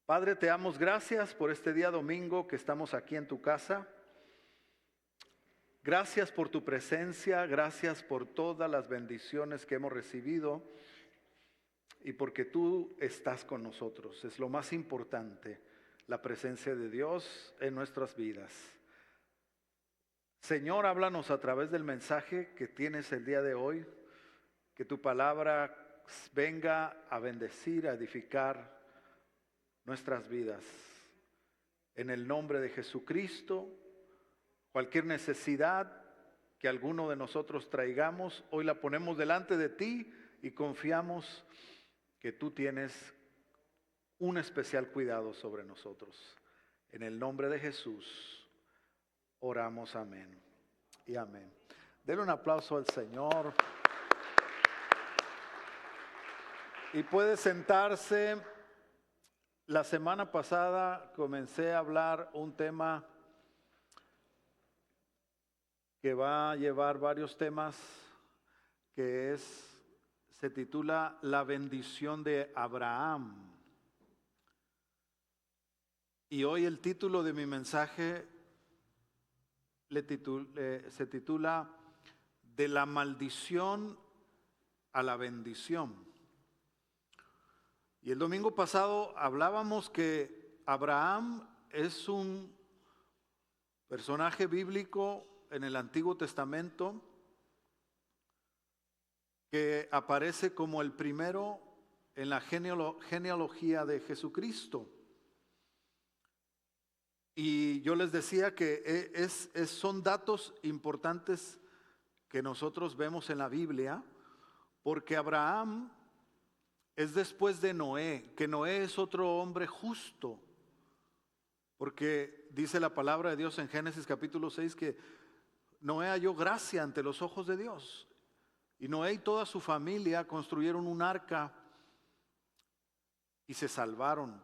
Padre, te damos gracias por este día domingo que estamos aquí en tu casa. Gracias por tu presencia, gracias por todas las bendiciones que hemos recibido y porque tú estás con nosotros. Es lo más importante, la presencia de Dios en nuestras vidas. Señor, háblanos a través del mensaje que tienes el día de hoy, que tu palabra venga a bendecir, a edificar nuestras vidas. En el nombre de Jesucristo, cualquier necesidad que alguno de nosotros traigamos, hoy la ponemos delante de ti y confiamos que tú tienes un especial cuidado sobre nosotros. En el nombre de Jesús, oramos, amén y amén. Denle un aplauso al Señor. Y puede sentarse. La semana pasada comencé a hablar un tema que va a llevar varios temas, se titula La bendición de Abraham. Y hoy el título de mi mensaje se titula De la maldición a la bendición. Y el domingo pasado hablábamos que Abraham es un personaje bíblico en el Antiguo Testamento que aparece como el primero en la genealogía de Jesucristo. Y yo les decía que son datos importantes que nosotros vemos en la Biblia, porque Abraham es después de Noé, que Noé es otro hombre justo, porque dice la palabra de Dios en Génesis capítulo 6 que Noé halló gracia ante los ojos de Dios. Y Noé y toda su familia construyeron un arca y se salvaron.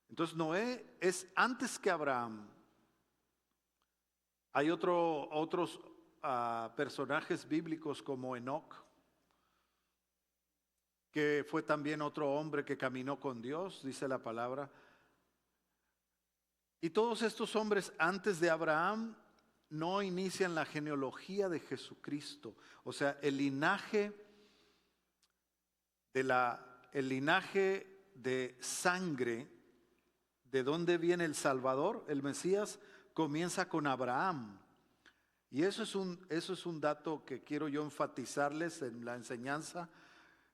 Entonces Noé es antes que Abraham. Hay otros personajes bíblicos como Enoc, que fue también otro hombre que caminó con Dios, dice la palabra. Y todos estos hombres antes de Abraham no inician la genealogía de Jesucristo, o sea, el linaje de sangre, de dónde viene el Salvador, el Mesías, comienza con Abraham. Y eso es un dato que quiero yo enfatizarles en la enseñanza,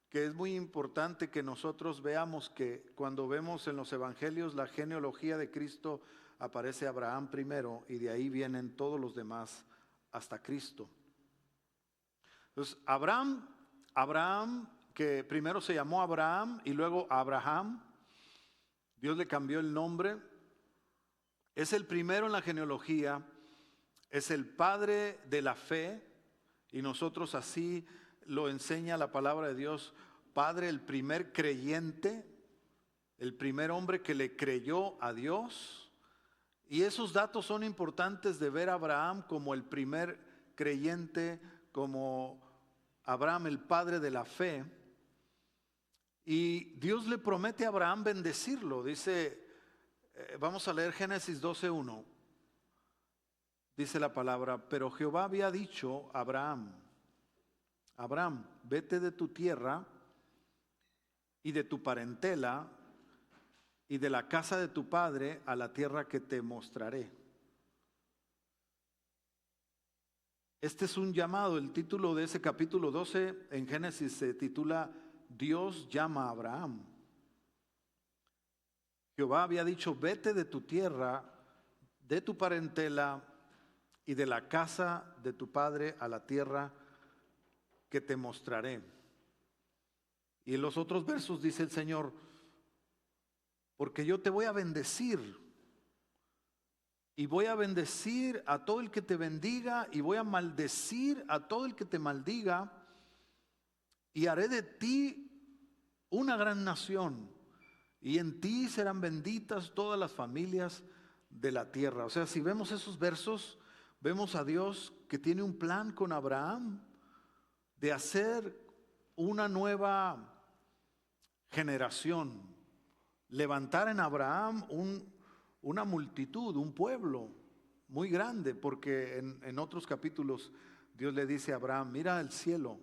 que es muy importante que nosotros veamos que cuando vemos en los evangelios la genealogía de Cristo, aparece Abraham primero y de ahí vienen todos los demás hasta Cristo. Entonces, Abraham, que primero se llamó Abraham y luego Abraham, Dios le cambió el nombre, es el primero en la genealogía, es el padre de la fe, y nosotros así lo enseña la palabra de Dios, padre, el primer creyente, el primer hombre que le creyó a Dios. Y esos datos son importantes de ver a Abraham como el primer creyente, como Abraham el padre de la fe. Y Dios le promete a Abraham bendecirlo. Dice, vamos a leer Génesis 12:1. Dice la palabra, pero Jehová había dicho a Abraham, Abraham, vete de tu tierra y de tu parentela y de la casa de tu padre a la tierra que te mostraré. Este es un llamado. El título de ese capítulo 12 en Génesis se titula Dios llama a Abraham. Jehová había dicho, vete de tu tierra, de tu parentela y de la casa de tu padre a la tierra que te mostraré. Y en los otros versos dice el Señor, porque yo te voy a bendecir. Y voy a bendecir a todo el que te bendiga y voy a maldecir a todo el que te maldiga. Y haré de ti una gran nación. Y en ti serán benditas todas las familias de la tierra. O sea, si vemos esos versos, vemos a Dios que tiene un plan con Abraham de hacer una nueva generación, levantar en Abraham una multitud, un pueblo muy grande, porque en otros capítulos Dios le dice a Abraham, mira el cielo,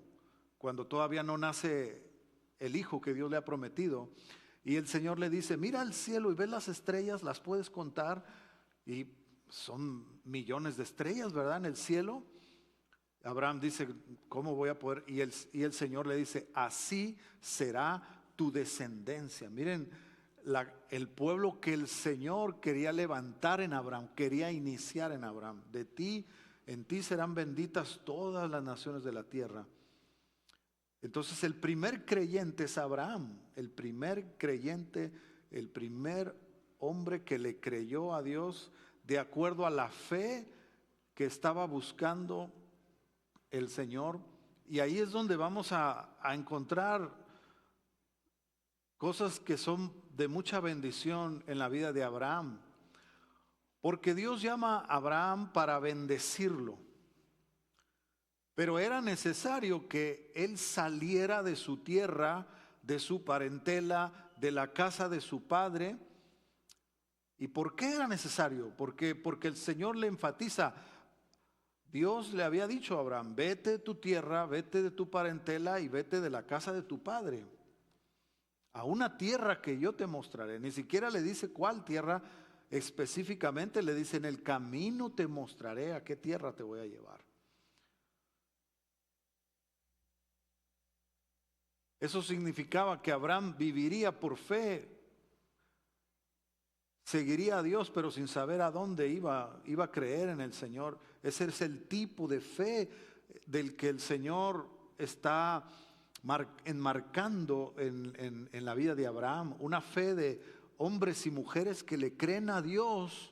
cuando todavía no nace el hijo que Dios le ha prometido, y el Señor le dice, mira el cielo y ves las estrellas, las puedes contar, y son millones de estrellas, ¿verdad? En el cielo. Abraham dice, ¿cómo voy a poder? Y el Señor le dice, así será tu descendencia. Miren, el pueblo que el Señor quería levantar en Abraham, quería iniciar en Abraham. En ti serán benditas todas las naciones de la tierra. Entonces el primer creyente es Abraham, el primer creyente, el primer hombre que le creyó a Dios de acuerdo a la fe que estaba buscando el Señor. Y ahí es donde vamos a encontrar cosas que son de mucha bendición en la vida de Abraham. Porque Dios llama a Abraham para bendecirlo. Pero era necesario que él saliera de su tierra, de su parentela, de la casa de su padre. ¿Y por qué era necesario? Porque el Señor le enfatiza. Dios le había dicho a Abraham, vete de tu tierra, vete de tu parentela y vete de la casa de tu padre a una tierra que yo te mostraré. Ni siquiera le dice cuál tierra específicamente, le dice en el camino te mostraré a qué tierra te voy a llevar. Eso significaba que Abraham viviría por fe, seguiría a Dios, pero sin saber a dónde iba a creer en el Señor. Ese es el tipo de fe del que el Señor está enmarcando en la vida de Abraham. Una fe de hombres y mujeres que le creen a Dios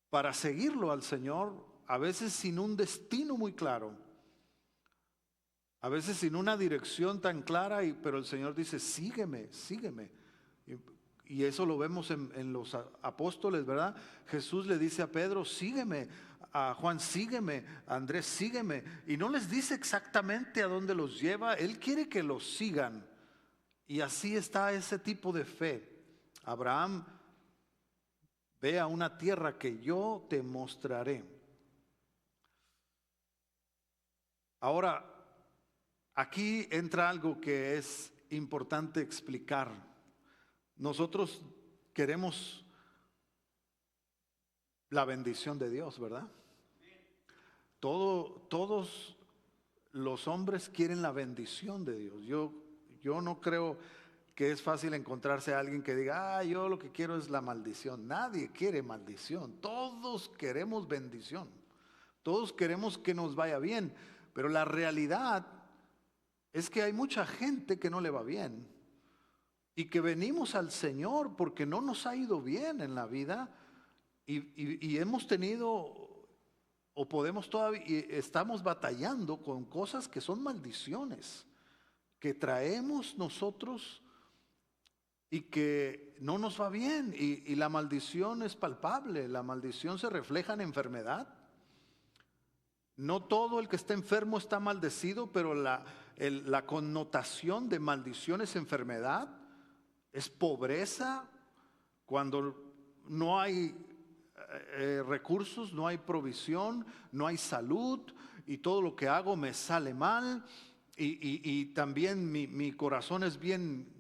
para seguirlo al Señor, a veces sin un destino muy claro, a veces sin una dirección tan clara, pero el Señor dice, sígueme, sígueme. Y eso lo vemos en los apóstoles, ¿verdad? Jesús le dice a Pedro, sígueme, a Juan, sígueme, a Andrés, sígueme. Y no les dice exactamente a dónde los lleva, Él quiere que los sigan. Y así está ese tipo de fe. Abraham, ve a una tierra que yo te mostraré. Ahora, aquí entra algo que es importante explicar. Nosotros queremos la bendición de Dios, ¿verdad? Todos los hombres quieren la bendición de Dios. Yo no creo que es fácil encontrarse a alguien que diga, yo lo que quiero es la maldición. Nadie quiere maldición. Todos queremos bendición. Todos queremos que nos vaya bien. Pero la realidad es que hay mucha gente que no le va bien. Y que venimos al Señor porque no nos ha ido bien en la vida y hemos tenido o podemos todavía y estamos batallando con cosas que son maldiciones que traemos nosotros y que no nos va bien y la maldición es palpable, la maldición se refleja en enfermedad. No todo el que está enfermo está maldecido, pero la connotación de maldición es enfermedad. Es pobreza cuando no hay recursos, no hay provisión, no hay salud y todo lo que hago me sale mal y también mi corazón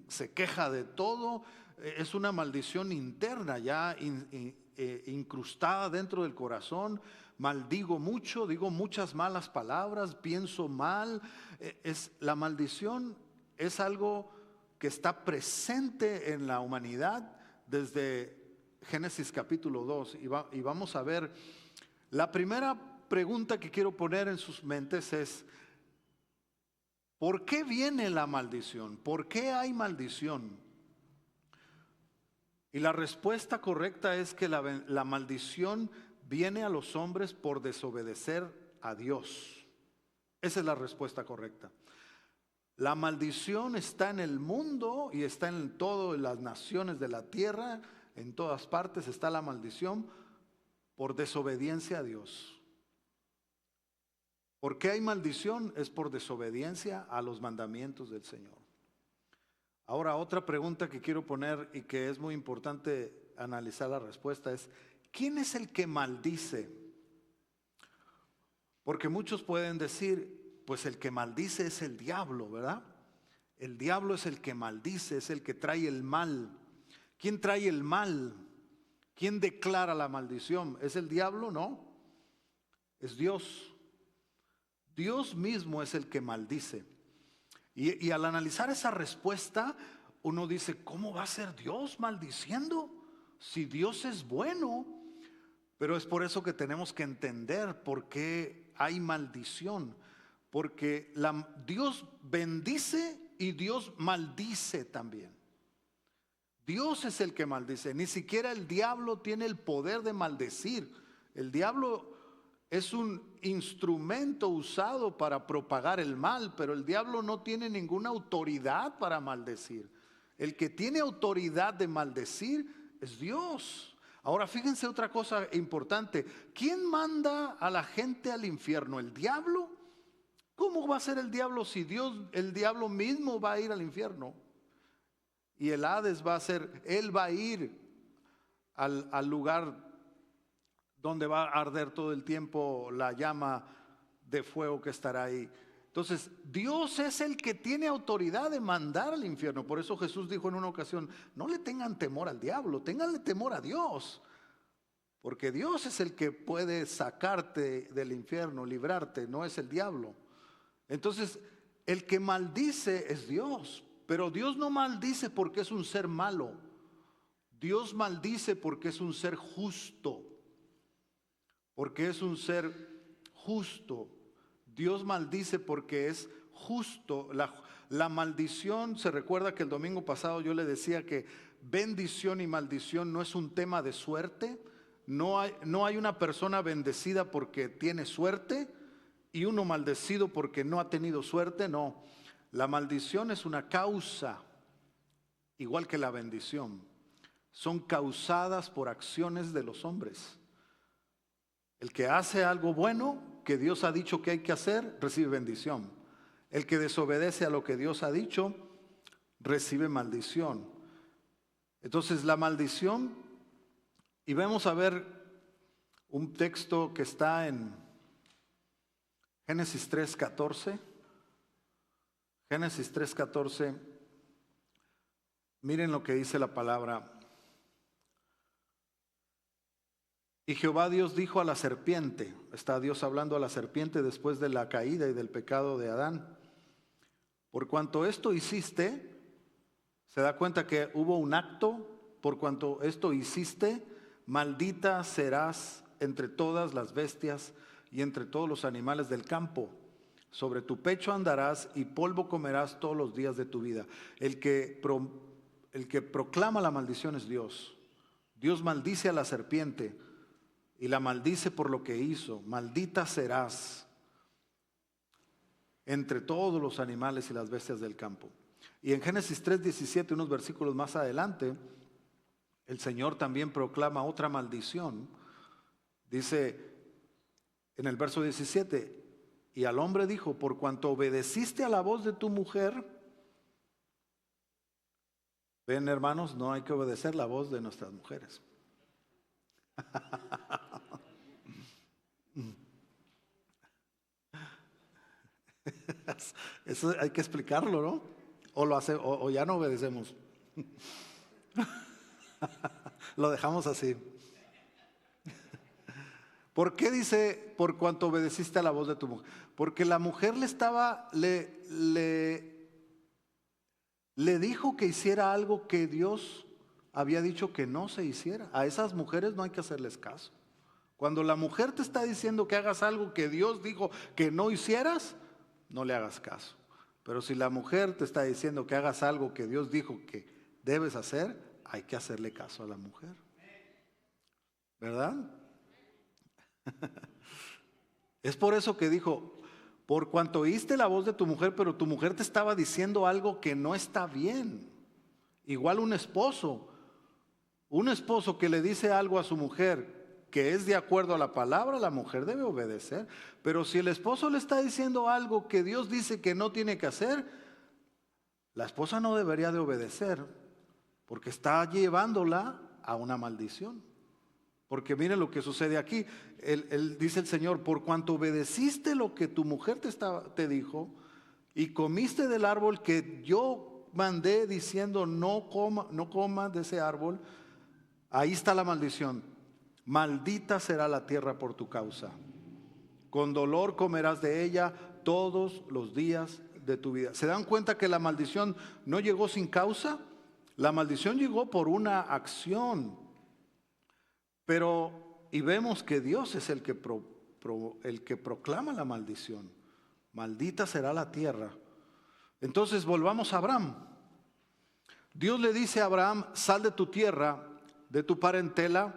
se queja de todo. Es una maldición interna ya incrustada dentro del corazón. Maldigo mucho, digo muchas malas palabras, pienso mal. La maldición es algo que está presente en la humanidad desde Génesis capítulo 2. Y vamos a ver, la primera pregunta que quiero poner en sus mentes es, ¿por qué viene la maldición? ¿Por qué hay maldición? Y la respuesta correcta es que la maldición viene a los hombres por desobedecer a Dios. Esa es la respuesta correcta. La maldición está en el mundo y está en todas las naciones de la tierra, en todas partes está la maldición por desobediencia a Dios. ¿Por qué hay maldición? Es por desobediencia a los mandamientos del Señor. Ahora, otra pregunta que quiero poner y que es muy importante analizar la respuesta es, ¿quién es el que maldice? Porque muchos pueden decir, pues el que maldice es el diablo, ¿verdad? El diablo es el que maldice, es el que trae el mal. ¿Quién trae el mal? ¿Quién declara la maldición? ¿Es el diablo? No, es Dios. Dios mismo es el que maldice. Y al analizar esa respuesta, uno dice, ¿cómo va a ser Dios maldiciendo? Si Dios es bueno. Pero es por eso que tenemos que entender por qué hay maldición. Porque Dios bendice y Dios maldice también. Dios es el que maldice. Ni siquiera el diablo tiene el poder de maldecir. El diablo es un instrumento usado para propagar el mal, pero el diablo no tiene ninguna autoridad para maldecir. El que tiene autoridad de maldecir es Dios. Ahora fíjense otra cosa importante. ¿Quién manda a la gente al infierno? ¿El diablo? ¿Cómo va a ser el diablo si el diablo mismo va a ir al infierno? Y el Hades va a ser, él va a ir al lugar donde va a arder todo el tiempo la llama de fuego que estará ahí. Entonces, Dios es el que tiene autoridad de mandar al infierno. Por eso Jesús dijo en una ocasión, no le tengan temor al diablo, ténganle temor a Dios. Porque Dios es el que puede sacarte del infierno, librarte, no es el diablo. Entonces, el que maldice es Dios. Pero Dios no maldice porque es un ser malo. Dios maldice porque es un ser justo. Porque es un ser justo. Dios maldice porque es justo. La maldición, se recuerda que el domingo pasado yo le decía que bendición y maldición no es un tema de suerte. No hay una persona bendecida porque tiene suerte y uno maldecido porque no ha tenido suerte. No, la maldición es una causa, igual que la bendición. Son causadas por acciones de los hombres. El que hace algo bueno que Dios ha dicho que hay que hacer, recibe bendición. El que desobedece a lo que Dios ha dicho, recibe maldición. Entonces la maldición, y vamos a ver un texto que está en Génesis 3:14. Génesis 3:14. Miren lo que dice la palabra. Y Jehová Dios dijo a la serpiente, está Dios hablando a la serpiente después de la caída y del pecado de Adán, por cuanto esto hiciste, se da cuenta que hubo un acto, por cuanto esto hiciste, maldita serás entre todas las bestias y entre todos los animales del campo. Sobre tu pecho andarás y polvo comerás todos los días de tu vida. El que proclama la maldición es Dios. Dios maldice a la serpiente y la maldice por lo que hizo. Maldita serás entre todos los animales y las bestias del campo. Y en Génesis 3:17, unos versículos más adelante, el Señor también proclama otra maldición. Dice en el verso 17, y al hombre dijo, por cuanto obedeciste a la voz de tu mujer. Ven, hermanos, no hay que obedecer la voz de nuestras mujeres. Eso hay que explicarlo, ¿no? O lo hace, o ya no obedecemos. Lo dejamos así. ¿Por qué dice por cuanto obedeciste a la voz de tu mujer? Porque la mujer le dijo que hiciera algo que Dios había dicho que no se hiciera. A esas mujeres no hay que hacerles caso. Cuando la mujer te está diciendo que hagas algo que Dios dijo que no hicieras, no le hagas caso. Pero si la mujer te está diciendo que hagas algo que Dios dijo que debes hacer, hay que hacerle caso a la mujer. ¿Verdad? Es por eso que dijo, por cuanto oíste la voz de tu mujer, pero tu mujer te estaba diciendo algo que no está bien. Igual un esposo que le dice algo a su mujer que es de acuerdo a la palabra, la mujer debe obedecer. Pero si el esposo le está diciendo algo que Dios dice que no tiene que hacer, la esposa no debería de obedecer porque está llevándola a una maldición. Porque mire lo que sucede aquí. Él dice el Señor: por cuanto obedeciste lo que tu mujer te dijo y comiste del árbol que yo mandé diciendo no comas de ese árbol, ahí está la maldición. Maldita será la tierra por tu causa. Con dolor comerás de ella todos los días de tu vida. ¿Se dan cuenta que la maldición no llegó sin causa? La maldición llegó por una acción. Y vemos que Dios es el que proclama la maldición. Maldita será la tierra. Entonces volvamos a Abraham. Dios le dice a Abraham: sal de tu tierra, de tu parentela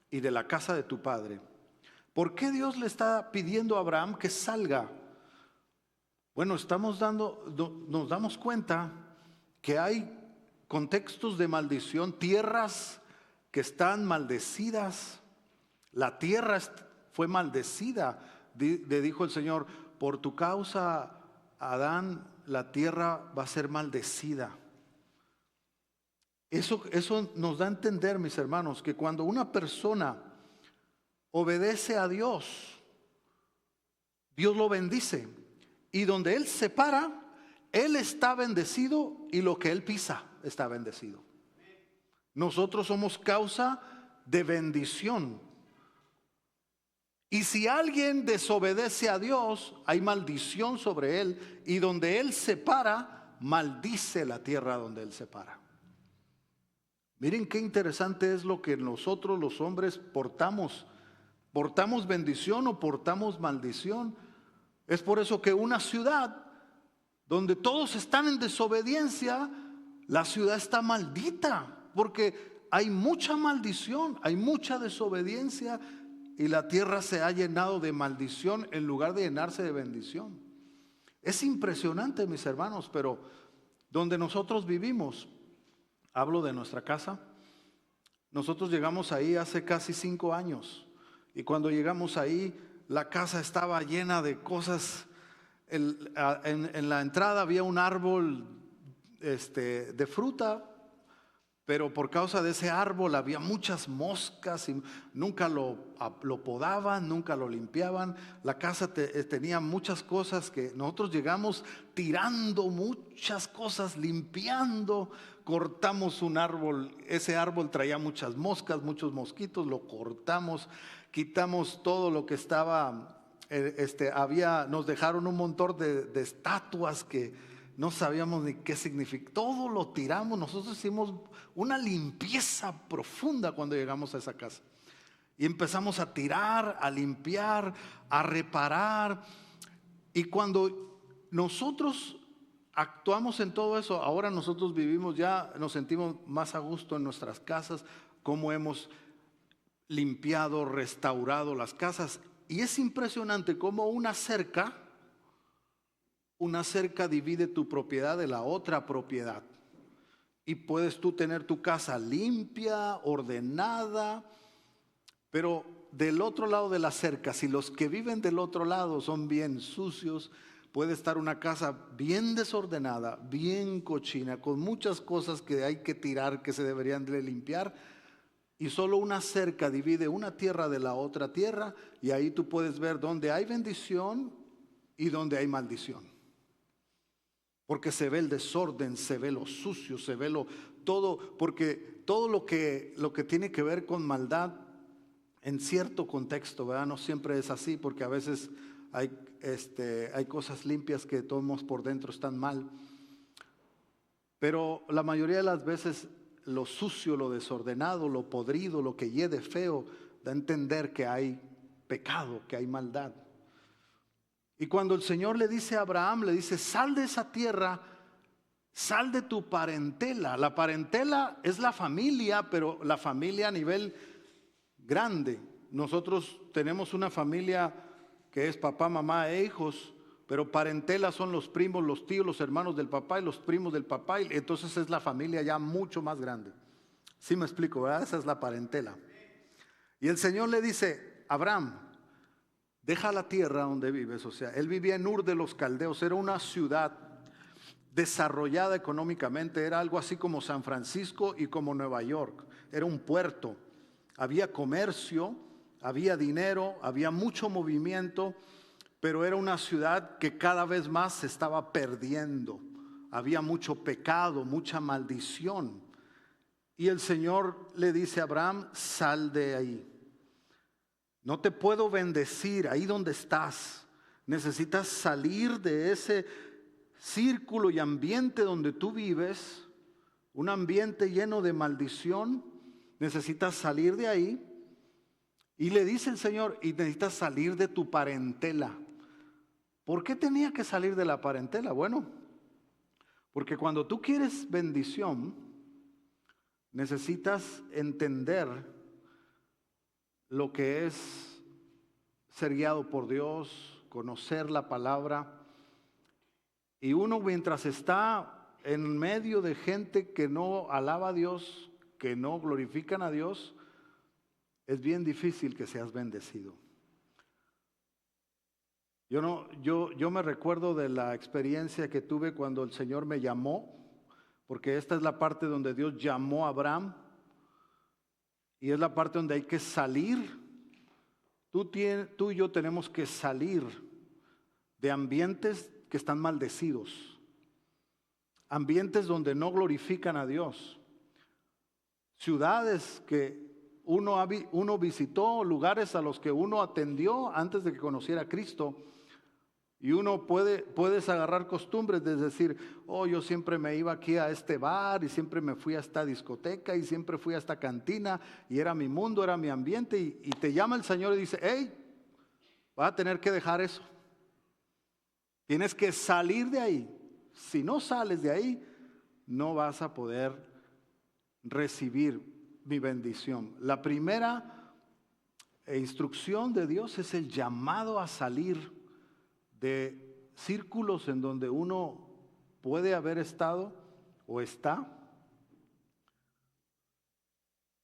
y de la casa de tu padre. ¿Por qué Dios le está pidiendo a Abraham que salga? Bueno, nos damos cuenta que hay contextos de maldición, tierras que están maldecidas. La tierra fue maldecida. Le dijo el Señor: por tu causa, Adán, la tierra va a ser maldecida. Eso nos da a entender, mis hermanos, que cuando una persona obedece a Dios, Dios lo bendice. Y donde Él se para, Él está bendecido, y lo que Él pisa está bendecido. Nosotros somos causa de bendición. Y si alguien desobedece a Dios, hay maldición sobre él. Y donde Él se para, maldice la tierra donde Él se para. Miren qué interesante es lo que nosotros los hombres portamos. ¿Portamos bendición o portamos maldición? Es por eso que una ciudad donde todos están en desobediencia, la ciudad está maldita. Porque hay mucha maldición, hay mucha desobediencia, y la tierra se ha llenado de maldición en lugar de llenarse de bendición. Es impresionante, mis hermanos, pero donde nosotros vivimos, hablo de nuestra casa, nosotros llegamos ahí hace casi 5 años, y cuando llegamos ahí, la casa estaba llena de cosas. En la entrada había un árbol de fruta, pero por causa de ese árbol había muchas moscas y nunca lo podaban, nunca lo limpiaban. La casa tenía muchas cosas que nosotros llegamos tirando muchas cosas, limpiando. Cortamos un árbol, ese árbol traía muchas moscas, muchos mosquitos, lo cortamos, quitamos todo lo que estaba, nos dejaron un montón de estatuas que no sabíamos ni qué significa. Todo lo tiramos. Nosotros hicimos una limpieza profunda cuando llegamos a esa casa. Y empezamos a tirar, a limpiar, a reparar. Y cuando nosotros actuamos en todo eso, ahora nosotros vivimos, ya nos sentimos más a gusto en nuestras casas, como hemos limpiado, restaurado las casas. Y es impresionante cómo una cerca divide tu propiedad de la otra propiedad. Y puedes tú tener tu casa limpia, ordenada, pero del otro lado de la cerca, si los que viven del otro lado son bien sucios, puede estar una casa bien desordenada, bien cochina, con muchas cosas que hay que tirar, que se deberían de limpiar. Y solo una cerca divide una tierra de la otra tierra, y ahí tú puedes ver dónde hay bendición y dónde hay maldición. Porque se ve el desorden, se ve lo sucio, se ve todo, porque todo lo que tiene que ver con maldad en cierto contexto, ¿verdad? No siempre es así, porque a veces hay cosas limpias que todos por dentro están mal. Pero la mayoría de las veces lo sucio, lo desordenado, lo podrido, lo que hiede feo, da a entender que hay pecado, que hay maldad. Y cuando el Señor le dice a Abraham, le dice: sal de esa tierra, sal de tu parentela. La parentela es la familia, pero la familia a nivel grande. Nosotros tenemos una familia que es papá, mamá e hijos, pero parentela son los primos, los tíos, los hermanos del papá y los primos del papá, y entonces es la familia ya mucho más grande. ¿Sí me explico, verdad? Esa es la parentela. Y el Señor le dice: Abraham, deja la tierra donde vives. O sea, él vivía en Ur de los Caldeos, era una ciudad desarrollada económicamente, era algo así como San Francisco y como Nueva York, era un puerto, había comercio, había dinero, había mucho movimiento, pero era una ciudad que cada vez más se estaba perdiendo, había mucho pecado, mucha maldición. Y el Señor le dice a Abraham, sal de ahí. No te puedo bendecir ahí donde estás. Necesitas salir de ese círculo y ambiente donde tú vives, un ambiente lleno de maldición. Necesitas salir de ahí. Y le dice el Señor, y necesitas salir de tu parentela. ¿Por qué tenía que salir de la parentela? Bueno, porque cuando tú quieres bendición, necesitas entender lo que es ser guiado por Dios, conocer la palabra. Y uno mientras está en medio de gente que no alaba a Dios, que no glorifican a Dios, es bien difícil que seas bendecido. Yo me recuerdo de la experiencia que tuve cuando el Señor me llamó, porque esta es la parte donde Dios llamó a Abraham y es la parte donde hay que salir. Tú y yo tenemos que salir de ambientes que están maldecidos, ambientes donde no glorifican a Dios, ciudades que uno visitó, lugares a los que uno atendió antes de que conociera a Cristo. Y uno puedes agarrar costumbres de decir, oh, yo siempre me iba aquí a este bar y siempre me fui a esta discoteca y siempre fui a esta cantina y era mi mundo, era mi ambiente. Y te llama el Señor y dice, hey, vas a tener que dejar eso. Tienes que salir de ahí. Si no sales de ahí, no vas a poder recibir mi bendición. La primera instrucción de Dios es el llamado a salir de círculos en donde uno puede haber estado o está.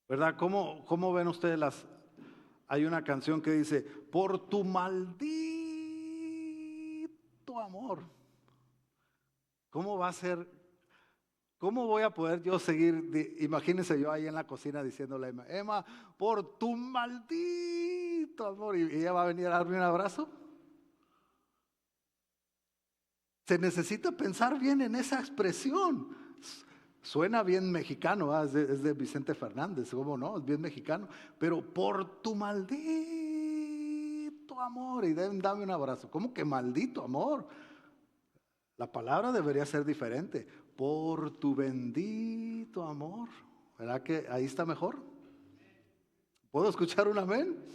¿Verdad? ¿Cómo ven ustedes hay una canción que dice, por tu maldito amor? ¿Cómo va a ser? ¿Cómo voy a poder yo seguir? Imagínense yo ahí en la cocina diciéndole a Emma, por tu maldito amor. Y ella va a venir a darme un abrazo. Se necesita pensar bien en esa expresión. Suena bien mexicano, ¿verdad? Es de Vicente Fernández, ¿cómo no? Es bien mexicano. Pero por tu maldito amor, y dame un abrazo. ¿Cómo que maldito amor? La palabra debería ser diferente. Por tu bendito amor. ¿Verdad que ahí está mejor? ¿Puedo escuchar un amén?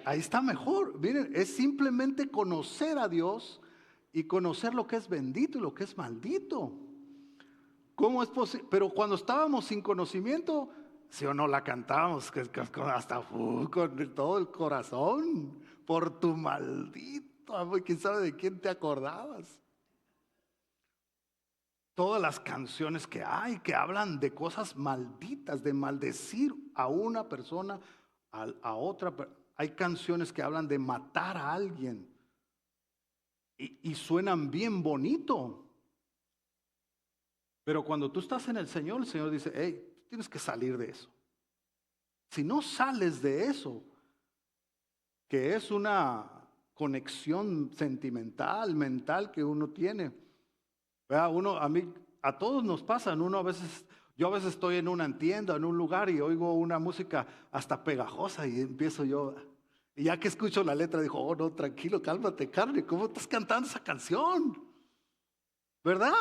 Ahí está mejor. Miren, es simplemente conocer a Dios y conocer lo que es bendito y lo que es maldito. ¿Cómo es posible? Pero cuando estábamos sin conocimiento, si o no la cantábamos hasta con todo el corazón, por tu maldito amor, quién sabe de quién te acordabas. Todas las canciones que hay que hablan de cosas malditas, de maldecir a una persona, a otra. Hay canciones que hablan de matar a alguien. Y suenan bien bonito. Pero cuando tú estás en el Señor dice, hey, tienes que salir de eso. Si no sales de eso, que es una conexión sentimental, mental que uno tiene. ¿Verdad? A todos nos pasan, yo a veces estoy en una tienda, en un lugar y oigo una música hasta pegajosa y empiezo yo. Y ya que escucho la letra, digo, oh, no, tranquilo, cálmate, carne, ¿cómo estás cantando esa canción? ¿Verdad?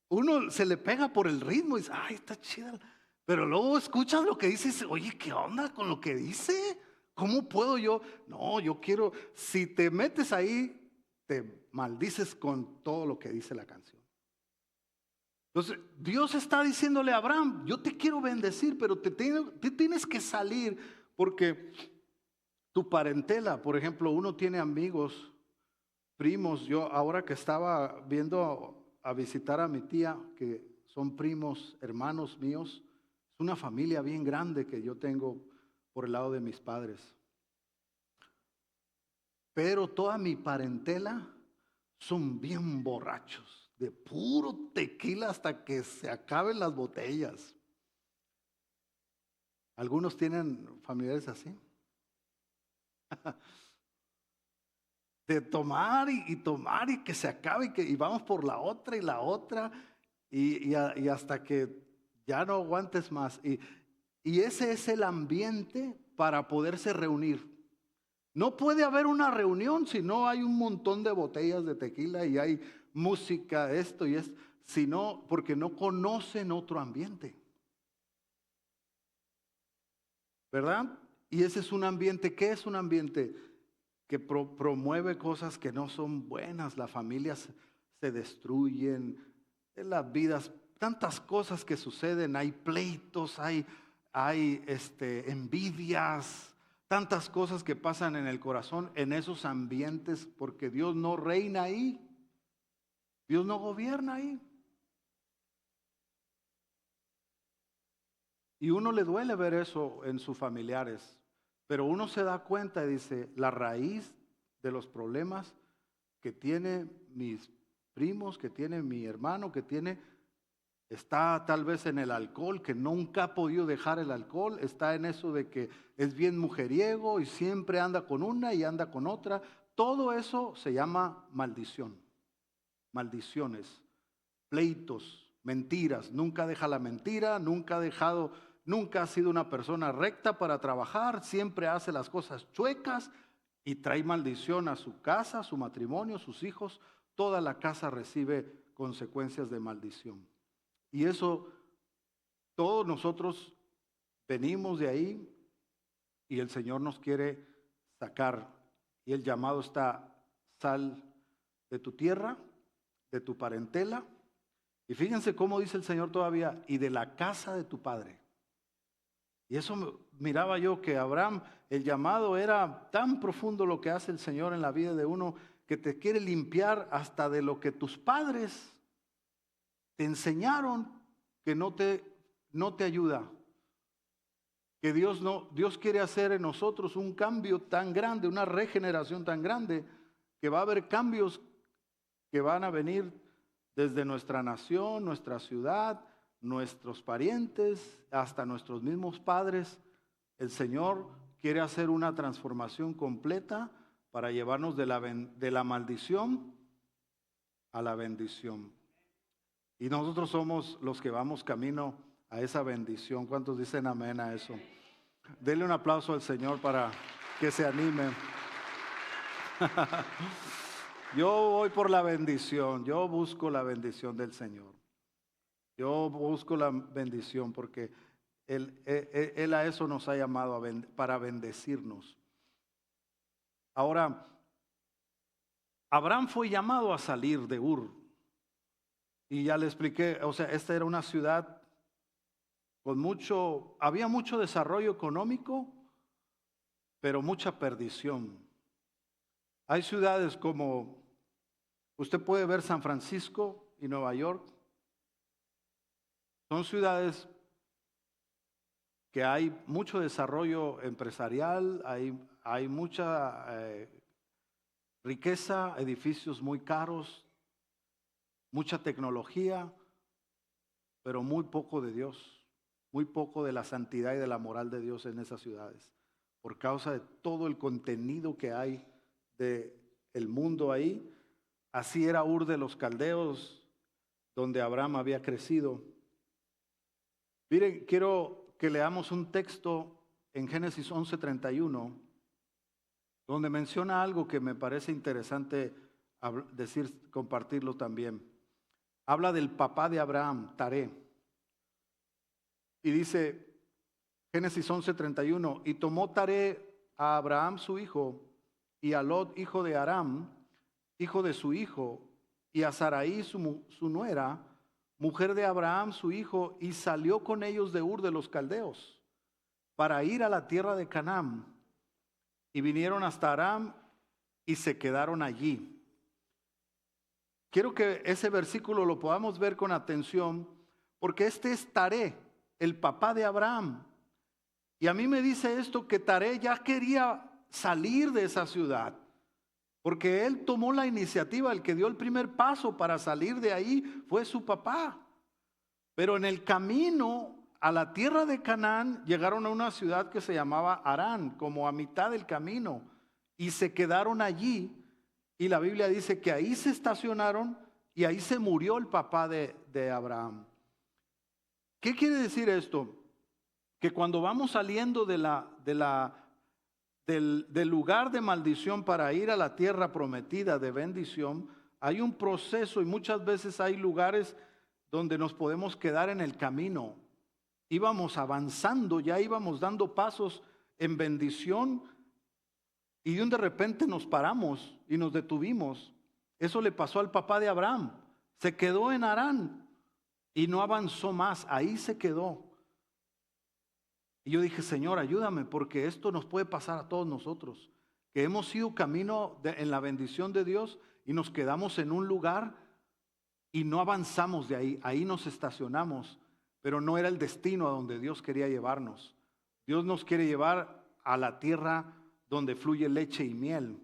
Uno se le pega por el ritmo y dice, ay, está chida. Pero luego escuchas lo que dice y dices, oye, ¿qué onda con lo que dice? ¿Cómo puedo yo? No, yo quiero, si te metes ahí, te maldices con todo lo que dice la canción. Entonces, Dios está diciéndole a Abraham, yo te quiero bendecir, pero te tienes que salir porque tu parentela, por ejemplo, uno tiene amigos, primos. Yo ahora que estaba viendo a visitar a mi tía, que son primos, hermanos míos, es una familia bien grande que yo tengo por el lado de mis padres. Pero toda mi parentela son bien borrachos, de puro tequila hasta que se acaben las botellas. ¿Algunos tienen familiares así? De tomar y tomar y que se acabe y vamos por la otra y la otra y hasta que ya no aguantes más. Y ese es el ambiente para poderse reunir. No puede haber una reunión si no hay un montón de botellas de tequila y hay música, esto y esto, sino porque no conocen otro ambiente. ¿Verdad? Y ese es un ambiente, ¿qué es un ambiente? Que promueve cosas que no son buenas. Las familias se destruyen, en las vidas, tantas cosas que suceden, hay pleitos, hay envidias, tantas cosas que pasan en el corazón, en esos ambientes, porque Dios no reina ahí, Dios no gobierna ahí. Y uno le duele ver eso en sus familiares, pero uno se da cuenta y dice, la raíz de los problemas que tiene mis primos, que tiene mi hermano, está tal vez en el alcohol, que nunca ha podido dejar el alcohol, está en eso de que es bien mujeriego y siempre anda con una y anda con otra. Todo eso se llama maldición, maldiciones, pleitos, mentiras. Nunca deja la mentira, nunca ha sido una persona recta para trabajar, siempre hace las cosas chuecas y trae maldición a su casa, a su matrimonio, sus hijos. Toda la casa recibe consecuencias de maldición. Y eso, todos nosotros venimos de ahí y el Señor nos quiere sacar. Y el llamado está: sal de tu tierra, de tu parentela. Y fíjense cómo dice el Señor todavía, y de la casa de tu padre. Y eso miraba yo que Abraham, el llamado era tan profundo lo que hace el Señor en la vida de uno, que te quiere limpiar hasta de lo que tus padres te enseñaron que no te ayuda. Que Dios quiere hacer en nosotros un cambio tan grande, una regeneración tan grande, que va a haber cambios que van a venir desde nuestra nación, nuestra ciudad, nuestros parientes, hasta nuestros mismos padres. El Señor quiere hacer una transformación completa para llevarnos de la maldición a la bendición. Y nosotros somos los que vamos camino a esa bendición. ¿Cuántos dicen amén a eso? Denle un aplauso al Señor para que se anime. Yo voy por la bendición, yo busco la bendición del Señor. Yo busco la bendición porque Él a eso nos ha llamado, para bendecirnos. Ahora, Abraham fue llamado a salir de Ur. Y ya le expliqué, o sea, esta era una ciudad había mucho desarrollo económico, pero mucha perdición. Hay ciudades como, usted puede ver San Francisco y Nueva York. Son ciudades que hay mucho desarrollo empresarial, hay mucha riqueza, edificios muy caros, mucha tecnología, pero muy poco de Dios, muy poco de la santidad y de la moral de Dios en esas ciudades, por causa de todo el contenido que hay del mundo ahí. Así era Ur de los Caldeos, donde Abraham había crecido. Miren, quiero que leamos un texto en Génesis 11:31, donde menciona algo que me parece interesante compartirlo también. Habla del papá de Abraham, Taré. Y dice, Génesis 11:31, y tomó Taré a Abraham su hijo, y a Lot, hijo de Aram, hijo de su hijo, y a Sarai su nuera, mujer de Abraham su hijo, y salió con ellos de Ur de los Caldeos, para ir a la tierra de Canaán. Y vinieron hasta Aram, y se quedaron allí. Quiero que ese versículo lo podamos ver con atención, porque este es Taré, el papá de Abraham. Y a mí me dice esto, que Taré ya quería salir de esa ciudad. porque él tomó la iniciativa, el que dio el primer paso para salir de ahí fue su papá. Pero en el camino a la tierra de Canaán llegaron a una ciudad que se llamaba Harán, como a mitad del camino, y se quedaron allí. Y la Biblia dice que ahí se estacionaron y ahí se murió el papá de Abraham. ¿Qué quiere decir esto? Que cuando vamos saliendo del lugar de maldición para ir a la tierra prometida de bendición, hay un proceso y muchas veces hay lugares donde nos podemos quedar en el camino. Íbamos avanzando, ya íbamos dando pasos en bendición y de repente nos paramos y nos detuvimos. Eso le pasó al papá de Abraham. Se quedó en Harán y no avanzó más, ahí se quedó. Y yo dije, Señor, ayúdame, porque esto nos puede pasar a todos nosotros, que hemos ido camino en la bendición de Dios y nos quedamos en un lugar y no avanzamos de ahí. Ahí nos estacionamos, pero no era el destino a donde Dios quería llevarnos. Dios nos quiere llevar a la tierra donde fluye leche y miel.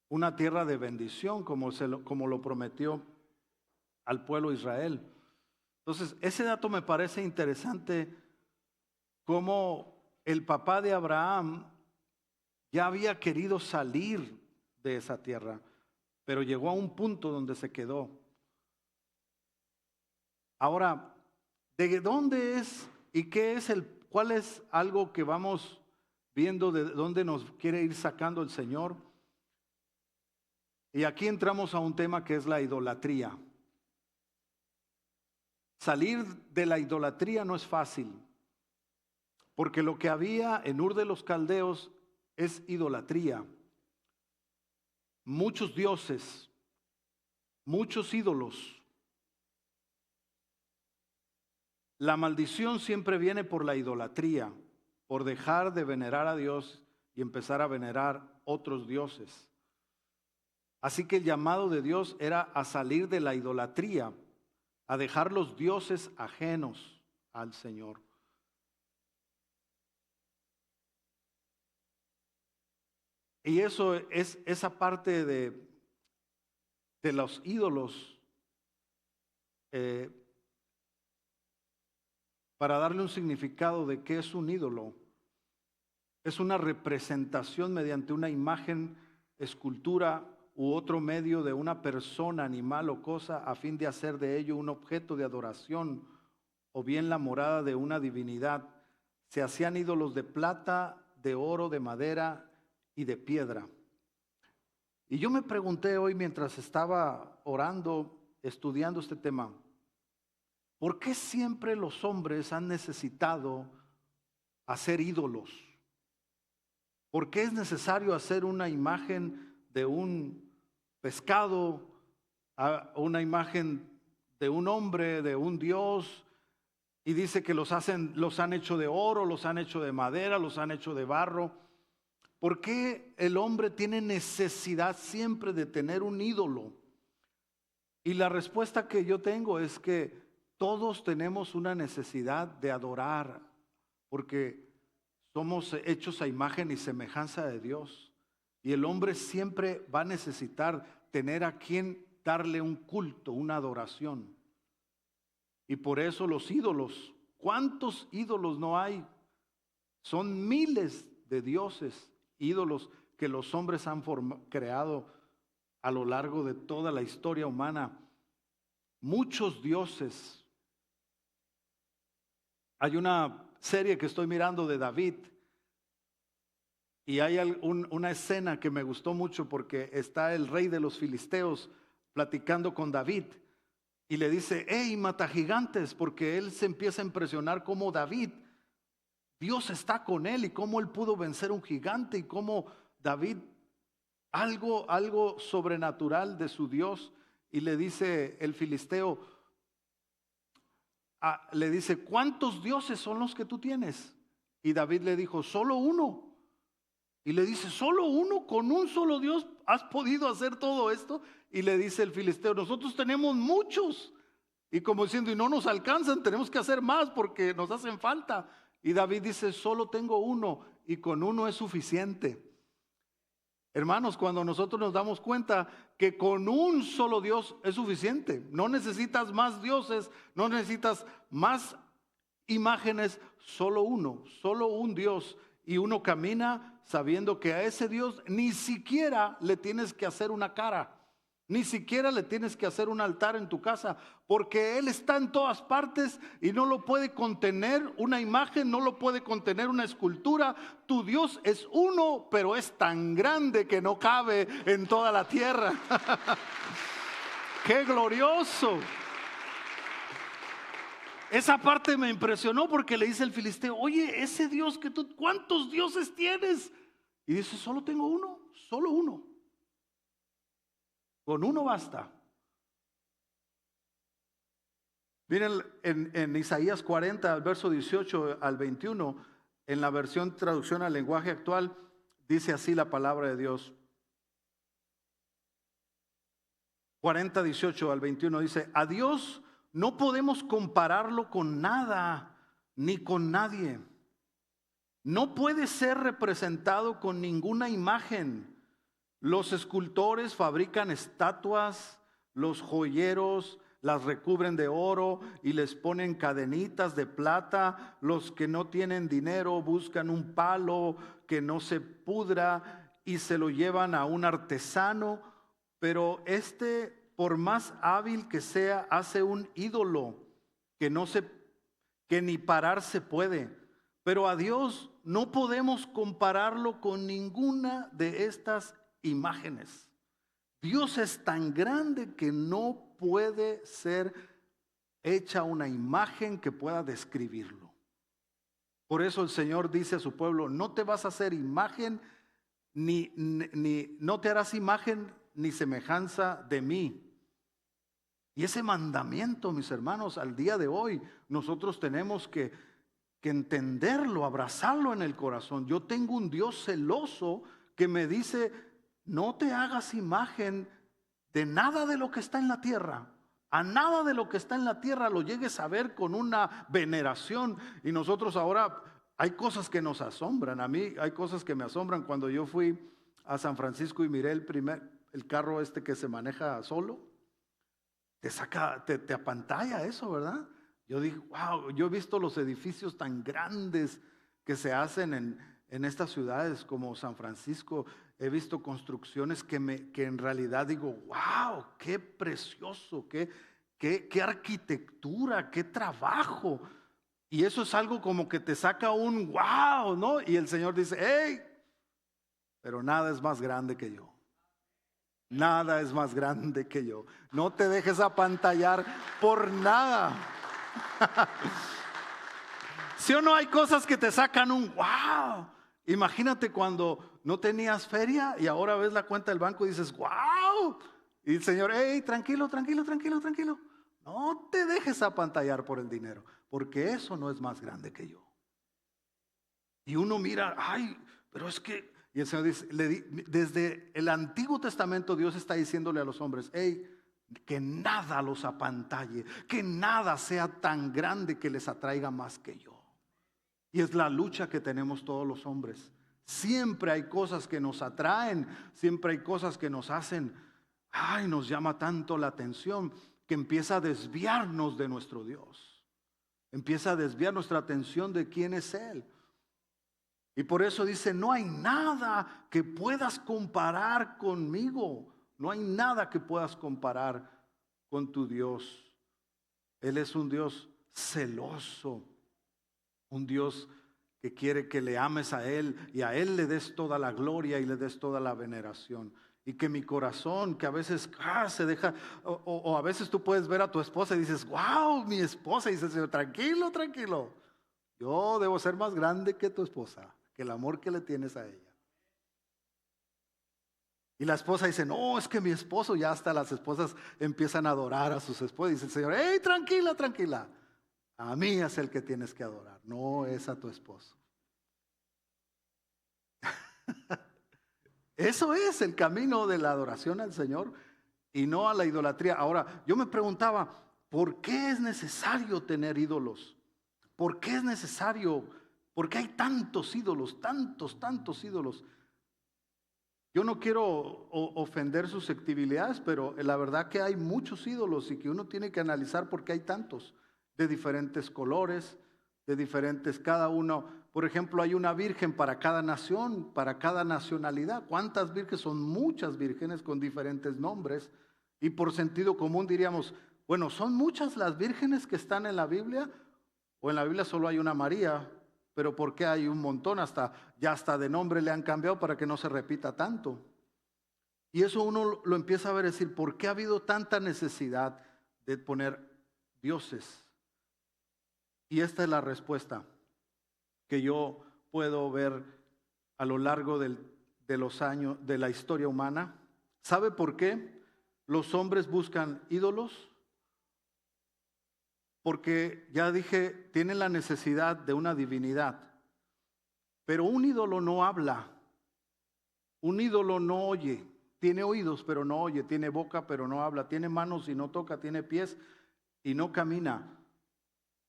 Una tierra de bendición, como lo prometió al pueblo de Israel. Entonces, ese dato me parece interesante, como el papá de Abraham ya había querido salir de esa tierra, pero llegó a un punto donde se quedó. Ahora, ¿de dónde es y cuál es algo que vamos viendo de dónde nos quiere ir sacando el Señor? Y aquí entramos a un tema que es la idolatría. Salir de la idolatría no es fácil, porque lo que había en Ur de los Caldeos es idolatría. Muchos dioses, muchos ídolos. La maldición siempre viene por la idolatría, por dejar de venerar a Dios y empezar a venerar otros dioses. Así que el llamado de Dios era a salir de la idolatría, a dejar los dioses ajenos al Señor. Y eso es esa parte de los ídolos, para darle un significado de qué es un ídolo. Es una representación mediante una imagen, escultura u otro medio de una persona, animal o cosa, a fin de hacer de ello un objeto de adoración o bien la morada de una divinidad. Se hacían ídolos de plata, de oro, de madera y de piedra. Y yo me pregunté hoy mientras estaba orando, estudiando este tema, ¿por qué siempre los hombres han necesitado hacer ídolos? ¿Por qué es necesario hacer una imagen de un pescado, una imagen de un hombre, de un dios? Y dice que los han hecho de oro, los han hecho de madera, los han hecho de barro. ¿Por qué el hombre tiene necesidad siempre de tener un ídolo? Y la respuesta que yo tengo es que todos tenemos una necesidad de adorar, porque somos hechos a imagen y semejanza de Dios. Y el hombre siempre va a necesitar tener a quien darle un culto, una adoración. Y por eso los ídolos, ¿cuántos ídolos no hay? Son miles de dioses, ídolos que los hombres han creado a lo largo de toda la historia humana. Muchos dioses. Hay una serie que estoy mirando de David y hay una escena que me gustó mucho, porque está el rey de los filisteos platicando con David y le dice, hey, mata gigantes, porque él se empieza a impresionar cómo Dios está con él y cómo él pudo vencer un gigante y cómo David, algo sobrenatural de su Dios. Y le dice el filisteo, le dice, ¿cuántos dioses son los que tú tienes? Y David le dijo, solo uno. Y le dice, ¿solo uno? ¿Con un solo Dios has podido hacer todo esto? Y le dice el filisteo, nosotros tenemos muchos. Y como diciendo, y no nos alcanzan, tenemos que hacer más porque nos hacen falta. Y David dice, solo tengo uno y con uno es suficiente. Hermanos, cuando nosotros nos damos cuenta que con un solo Dios es suficiente, no necesitas más dioses, no necesitas más imágenes, solo un Dios. Y uno camina sabiendo que a ese Dios ni siquiera le tienes que hacer una cara. Ni siquiera le tienes que hacer un altar en tu casa, porque Él está en todas partes y no lo puede contener una imagen, no lo puede contener una escultura. Tu Dios es uno, pero es tan grande que no cabe en toda la tierra. ¡Qué glorioso! Esa parte me impresionó porque le dice el filisteo: oye, ese Dios que tú, ¿cuántos dioses tienes? Y dice: solo tengo uno, solo uno. Con uno basta. Miren, en Isaías 40, al verso 18 al 21, en la versión traducción al lenguaje actual, dice así la palabra de Dios. 40, 18 al 21 dice: a Dios no podemos compararlo con nada ni con nadie. No puede ser representado con ninguna imagen. Los escultores fabrican estatuas, los joyeros las recubren de oro y les ponen cadenitas de plata. Los que no tienen dinero buscan un palo que no se pudra y se lo llevan a un artesano. Pero por más hábil que sea, hace un ídolo que ni parar se puede. Pero a Dios no podemos compararlo con ninguna de estas imágenes. Dios es tan grande que no puede ser hecha una imagen que pueda describirlo. Por eso el Señor dice a su pueblo: no te vas a hacer imagen, no te harás imagen ni semejanza de mí. Y ese mandamiento, mis hermanos, al día de hoy nosotros tenemos que entenderlo, abrazarlo en el corazón. Yo tengo un Dios celoso que me dice: no te hagas imagen de nada de lo que está en la tierra. A nada de lo que está en la tierra lo llegues a ver con una veneración. Y nosotros ahora, hay cosas que nos asombran. A mí hay cosas que me asombran. Cuando yo fui a San Francisco y miré el carro que se maneja solo, te apantalla eso, ¿verdad? Yo dije: wow, yo he visto los edificios tan grandes que se hacen en estas ciudades como San Francisco. He visto construcciones que en realidad digo: wow, qué precioso, qué arquitectura, qué trabajo. Y eso es algo como que te saca un wow, ¿no? Y el Señor dice: hey, pero nada es más grande que yo. Nada es más grande que yo. No te dejes apantallar por nada. ¿Sí o no hay cosas que te sacan un wow? Imagínate cuando no tenías feria y ahora ves la cuenta del banco y dices: wow. Y el Señor: hey, tranquilo, tranquilo, tranquilo, tranquilo. No te dejes apantallar por el dinero, porque eso no es más grande que yo. Y uno mira: ay, pero es que... Y el Señor dice, desde el Antiguo Testamento Dios está diciéndole a los hombres: hey, que nada los apantalle, que nada sea tan grande que les atraiga más que yo. Y es la lucha que tenemos todos los hombres. Siempre hay cosas que nos atraen, siempre hay cosas que nos hacen, ay, nos llama tanto la atención, que empieza a desviarnos de nuestro Dios. Empieza a desviar nuestra atención de quién es Él. Y por eso dice: no hay nada que puedas comparar conmigo. No hay nada que puedas comparar con tu Dios. Él es un Dios celoso, un Dios que quiere que le ames a Él y a Él le des toda la gloria y le des toda la veneración. Y que mi corazón, que a veces se deja, o a veces tú puedes ver a tu esposa y dices: wow, mi esposa. Y dices: Señor, tranquilo, tranquilo. Yo debo ser más grande que tu esposa, que el amor que le tienes a ella. Y la esposa dice: no, es que mi esposo... Ya hasta las esposas empiezan a adorar a sus esposas. Y dice el Señor: hey, tranquila, tranquila. A mí es el que tienes que adorar, no es a tu esposo. Eso es el camino de la adoración al Señor y no a la idolatría. Ahora, yo me preguntaba: ¿por qué es necesario tener ídolos? ¿Por qué es necesario? ¿Por qué hay tantos ídolos, tantos ídolos? Yo no quiero ofender susceptibilidades, pero la verdad que hay muchos ídolos y que uno tiene que analizar por qué hay tantos, de diferentes colores, de diferentes, cada uno. Por ejemplo, hay una virgen para cada nación, para cada nacionalidad. ¿Cuántas vírgenes? Son muchas vírgenes con diferentes nombres. Y por sentido común diríamos, bueno, ¿son muchas las vírgenes que están en la Biblia? O en la Biblia solo hay una María, pero ¿por qué hay un montón? Ya hasta de nombre le han cambiado para que no se repita tanto. Y eso uno lo empieza a ver, decir, ¿por qué ha habido tanta necesidad de poner dioses? Y esta es la respuesta que yo puedo ver a lo largo de los años de la historia humana. ¿Sabe por qué los hombres buscan ídolos? Porque ya dije, tienen la necesidad de una divinidad. Pero un ídolo no habla, un ídolo no oye, tiene oídos pero no oye, tiene boca pero no habla, tiene manos y no toca, tiene pies y no camina.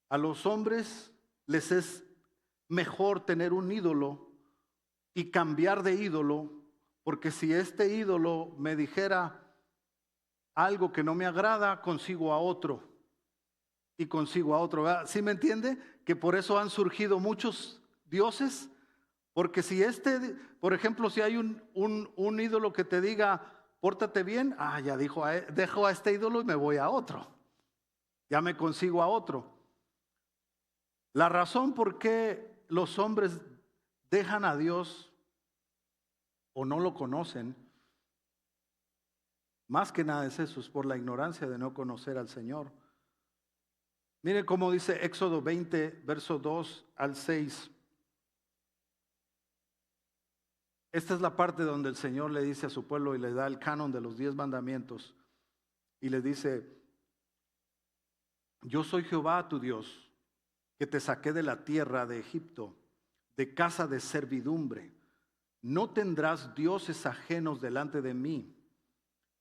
A los hombres les es mejor tener un ídolo y cambiar de ídolo, porque si este ídolo me dijera algo que no me agrada, consigo a otro y consigo a otro. ¿Sí me entiende? Que por eso han surgido muchos dioses. Porque si por ejemplo, si hay un ídolo que te diga, pórtate bien, ya dejo a este ídolo y me voy a otro. Ya me consigo a otro. La razón por qué los hombres dejan a Dios o no lo conocen, más que nada es eso, es por la ignorancia de no conocer al Señor. Mire cómo dice Éxodo 20, verso 2 al 6. Esta es la parte donde el Señor le dice a su pueblo y le da el canon de los 10 mandamientos. Y le dice, yo soy Jehová tu Dios, que te saqué de la tierra de Egipto, de casa de servidumbre. No tendrás dioses ajenos delante de mí.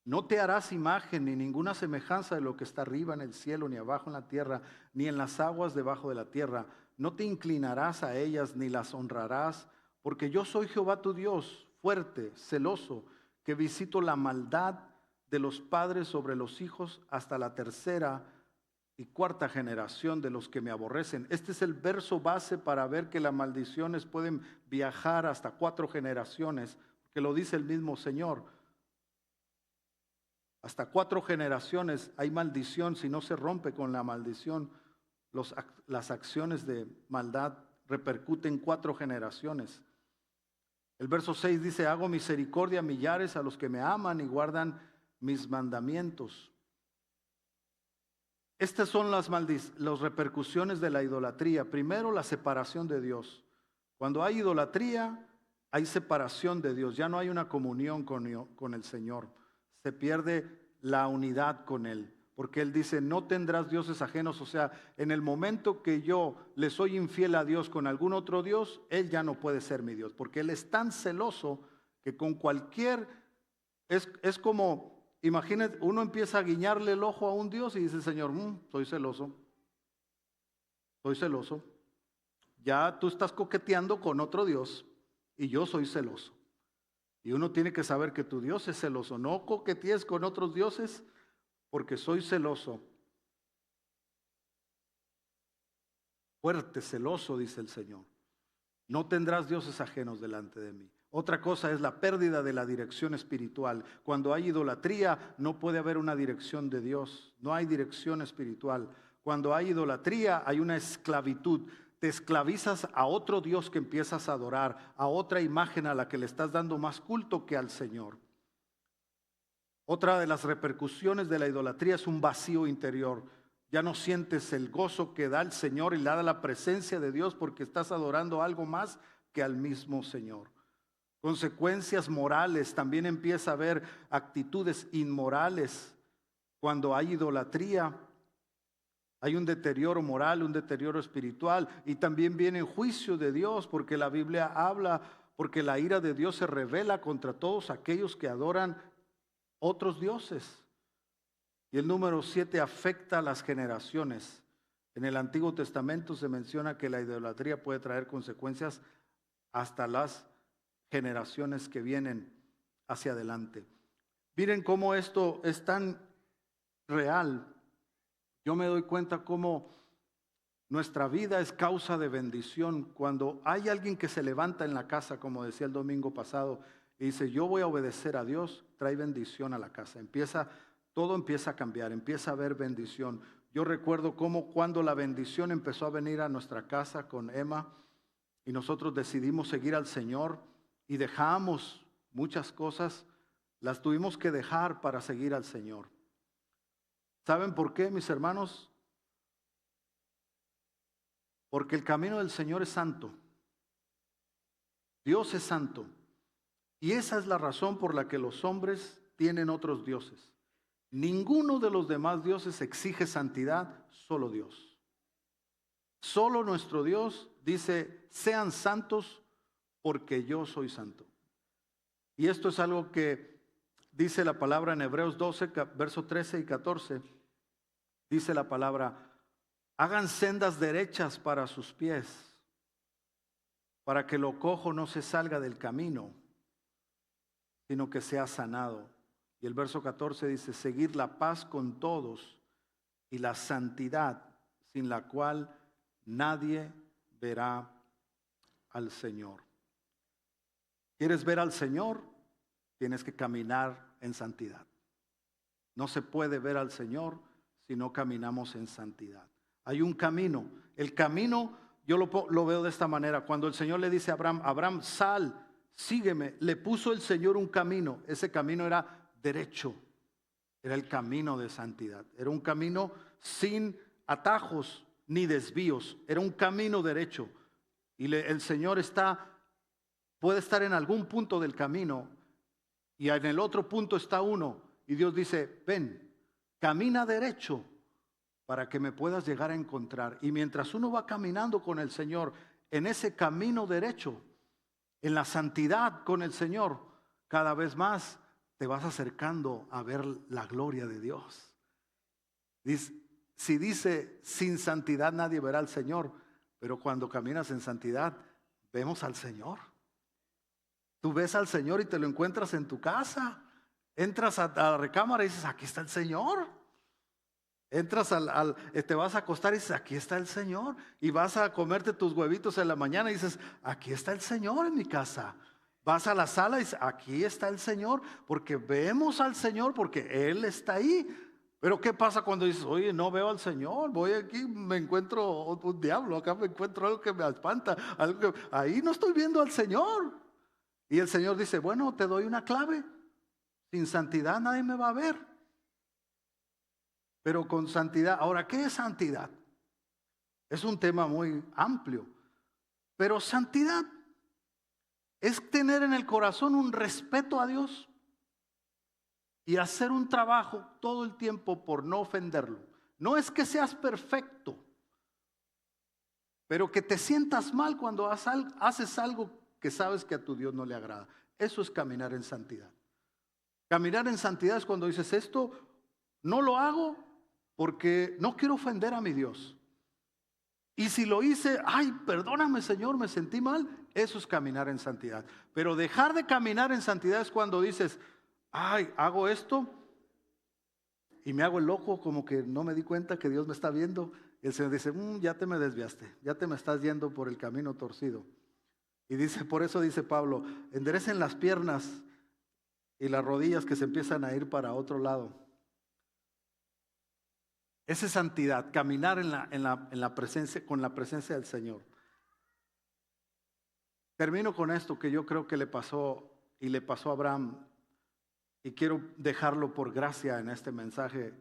No te harás imagen ni ninguna semejanza de lo que está arriba en el cielo, ni abajo en la tierra, ni en las aguas debajo de la tierra. No te inclinarás a ellas ni las honrarás, porque yo soy Jehová tu Dios, fuerte, celoso, que visito la maldad de los padres sobre los hijos hasta la tercera y cuarta generación de los que me aborrecen. Este es el verso base para ver que las maldiciones pueden viajar hasta 4 generaciones, que lo dice el mismo Señor. Hasta 4 generaciones hay maldición. Si no se rompe con la maldición, las acciones de maldad repercuten 4 generaciones. El verso 6 dice, hago misericordia a millares a los que me aman y guardan mis mandamientos. Estas son las repercusiones de la idolatría. Primero, la separación de Dios. Cuando hay idolatría, hay separación de Dios. Ya no hay una comunión con el Señor. Se pierde la unidad con Él, porque Él dice, no tendrás dioses ajenos. O sea, en el momento que yo le soy infiel a Dios con algún otro Dios, Él ya no puede ser mi Dios, porque Él es tan celoso que con cualquier, es como, imagínate, uno empieza a guiñarle el ojo a un Dios y dice, Señor, soy celoso, ya tú estás coqueteando con otro Dios y yo soy celoso. Y uno tiene que saber que tu Dios es celoso. No coquetees con otros dioses porque soy celoso. Fuerte, celoso, dice el Señor. No tendrás dioses ajenos delante de mí. Otra cosa es la pérdida de la dirección espiritual. Cuando hay idolatría, no puede haber una dirección de Dios. No hay dirección espiritual. Cuando hay idolatría, hay una esclavitud. Te esclavizas a otro Dios que empiezas a adorar, a otra imagen a la que le estás dando más culto que al Señor. Otra de las repercusiones de la idolatría es un vacío interior. Ya no sientes el gozo que da el Señor y le da la presencia de Dios porque estás adorando algo más que al mismo Señor. Consecuencias morales, también empieza a haber actitudes inmorales. Cuando hay idolatría, hay un deterioro moral, un deterioro espiritual y también viene el juicio de Dios porque la Biblia habla, porque la ira de Dios se revela contra todos aquellos que adoran otros dioses. Y el número 7 afecta a las generaciones. En el Antiguo Testamento se menciona que la idolatría puede traer consecuencias hasta las generaciones que vienen. hacia adelante. Miren cómo esto es tan real. Yo me doy cuenta cómo nuestra vida es causa de bendición. Cuando hay alguien que se levanta en la casa, como decía el domingo pasado, y dice, yo voy a obedecer a Dios, trae bendición a la casa. Todo empieza a cambiar, empieza a haber bendición. Yo recuerdo cómo cuando la bendición empezó a venir a nuestra casa con Emma y nosotros decidimos seguir al Señor y dejamos muchas cosas, las tuvimos que dejar para seguir al Señor. ¿Saben por qué, mis hermanos? Porque el camino del Señor es santo. Dios es santo. Y esa es la razón por la que los hombres tienen otros dioses. Ninguno de los demás dioses exige santidad, solo Dios. Solo nuestro Dios dice, sean santos porque yo soy santo. Y esto es algo que dice la palabra en Hebreos 12, versos 13 y 14. Dice la palabra, hagan sendas derechas para sus pies, para que lo cojo no se salga del camino, sino que sea sanado. Y el verso 14 dice, seguid la paz con todos y la santidad, sin la cual nadie verá al Señor. ¿Quieres ver al Señor? Tienes que caminar en santidad. No se puede ver al Señor si no caminamos en santidad. Hay un camino. El camino, yo lo veo de esta manera. Cuando el Señor le dice a Abraham, Abraham, sal, sígueme. Le puso el Señor un camino. Ese camino era derecho. Era el camino de santidad. Era un camino sin atajos ni desvíos. Era un camino derecho. Y el Señor puede estar en algún punto del camino y en el otro punto está uno. Y Dios dice, ven, camina derecho para que me puedas llegar a encontrar. Y mientras uno va caminando con el Señor en ese camino derecho, en la santidad con el Señor, cada vez más te vas acercando a ver la gloria de Dios. Si dice, sin santidad nadie verá al Señor, pero cuando caminas en santidad, vemos al Señor. Tú ves al Señor y te lo encuentras en tu casa. Entras a la recámara y dices, aquí está el Señor. Entras te vas a acostar y dices, aquí está el Señor. Y vas a comerte tus huevitos en la mañana y dices, aquí está el Señor en mi casa. Vas a la sala y dices, aquí está el Señor, porque vemos al Señor, porque Él está ahí. Pero ¿qué pasa cuando dices, oye, no veo al Señor? Voy aquí, me encuentro un diablo, acá me encuentro algo que me espanta, ahí no estoy viendo al Señor. Y el Señor dice, bueno, te doy una clave. Sin santidad nadie me va a ver. Pero con santidad. Ahora, ¿qué es santidad? Es un tema muy amplio. Pero santidad es tener en el corazón un respeto a Dios y hacer un trabajo todo el tiempo por no ofenderlo. No es que seas perfecto, pero que te sientas mal cuando haces algo que sabes que a tu Dios no le agrada. Eso es caminar en santidad. Caminar en santidad es cuando dices, esto no lo hago porque no quiero ofender a mi Dios. Y si lo hice, ay, perdóname Señor, me sentí mal. Eso es caminar en santidad. Pero dejar de caminar en santidad es cuando dices, ay, hago esto y me hago el loco, como que no me di cuenta que Dios me está viendo. Y el Señor dice, ya te me desviaste, ya te me estás yendo por el camino torcido. Y por eso dice Pablo, enderecen las piernas y las rodillas que se empiezan a ir para otro lado. Esa es santidad, caminar en la presencia, con la presencia del Señor. Termino con esto que yo creo que le pasó a Abraham, y quiero dejarlo por gracia en este mensaje.